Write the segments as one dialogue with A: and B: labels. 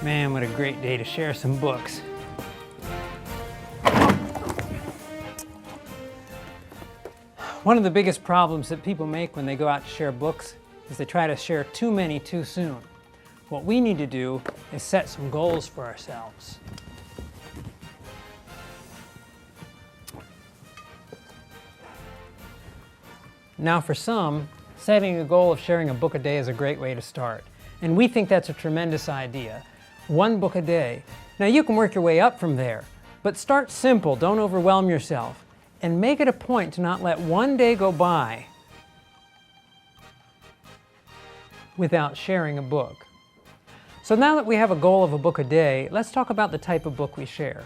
A: Man, what a great day to share some books. One of the biggest problems that people make when they go out to share books is they try to share too many too soon. What we need to do is set some goals for ourselves. Now for some, setting a goal of sharing a book a day is a great way to start. And we think that's a tremendous idea. One book a day. Now you can work your way up from there, but start simple, don't overwhelm yourself, and make it a point to not let one day go by without sharing a book. So now that we have a goal of a book a day, let's talk about the type of book we share.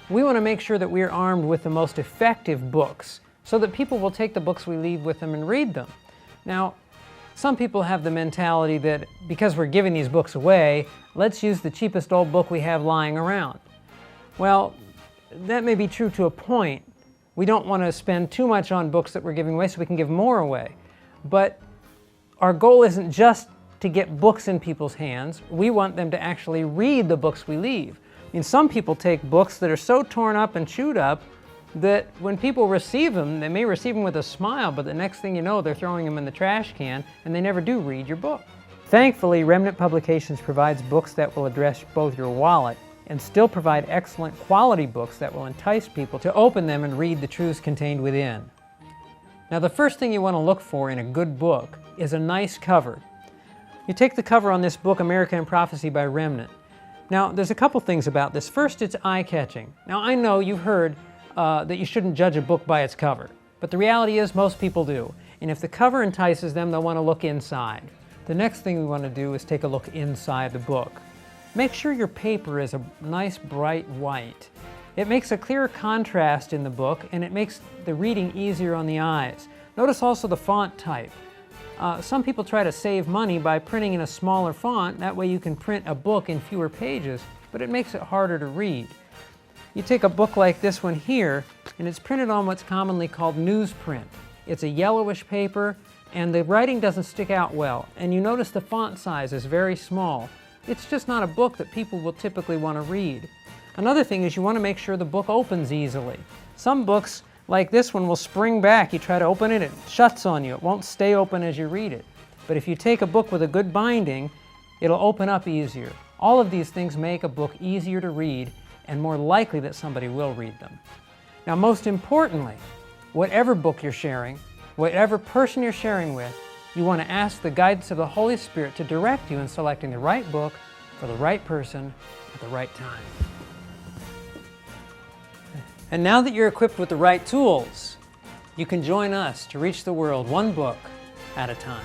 A: We want to make sure that we're armed with the most effective books so that people will take the books we leave with them and read them. Now, some people have the mentality that because we're giving these books away, let's use the cheapest old book we have lying around. Well, that may be true to a point. We don't want to spend too much on books that we're giving away so we can give more away. But our goal isn't just to get books in people's hands. We want them to actually read the books we leave. I mean, some people take books that are so torn up and chewed up that when people receive them, they may receive them with a smile, but the next thing you know, they're throwing them in the trash can and they never do read your book. Thankfully, Remnant Publications provides books that will address both your wallet and still provide excellent quality books that will entice people to open them and read the truths contained within. Now, the first thing you want to look for in a good book is a nice cover. You take the cover on this book, America in Prophecy by Remnant. Now, there's a couple things about this. First, it's eye-catching. Now, I know you've heard that you shouldn't judge a book by its cover, but the reality is most people do. And if the cover entices them, they'll want to look inside. The next thing we want to do is take a look inside the book. Make sure your paper is a nice bright white. It makes a clear contrast in the book and it makes the reading easier on the eyes. Notice also the font type. Some people try to save money by printing in a smaller font. That way you can print a book in fewer pages, but it makes it harder to read. You take a book like this one here, and it's printed on what's commonly called newsprint. It's a yellowish paper, and the writing doesn't stick out well. And you notice the font size is very small. It's just not a book that people will typically want to read. Another thing is you want to make sure the book opens easily. Some books, like this one, will spring back. You try to open it, it shuts on you. It won't stay open as you read it. But if you take a book with a good binding, it'll open up easier. All of these things make a book easier to read and more likely that somebody will read them. Now, most importantly, whatever book you're sharing, whatever person you're sharing with, you want to ask the guidance of the Holy Spirit to direct you in selecting the right book for the right person at the right time. And now that you're equipped with the right tools, you can join us to reach the world one book at a time.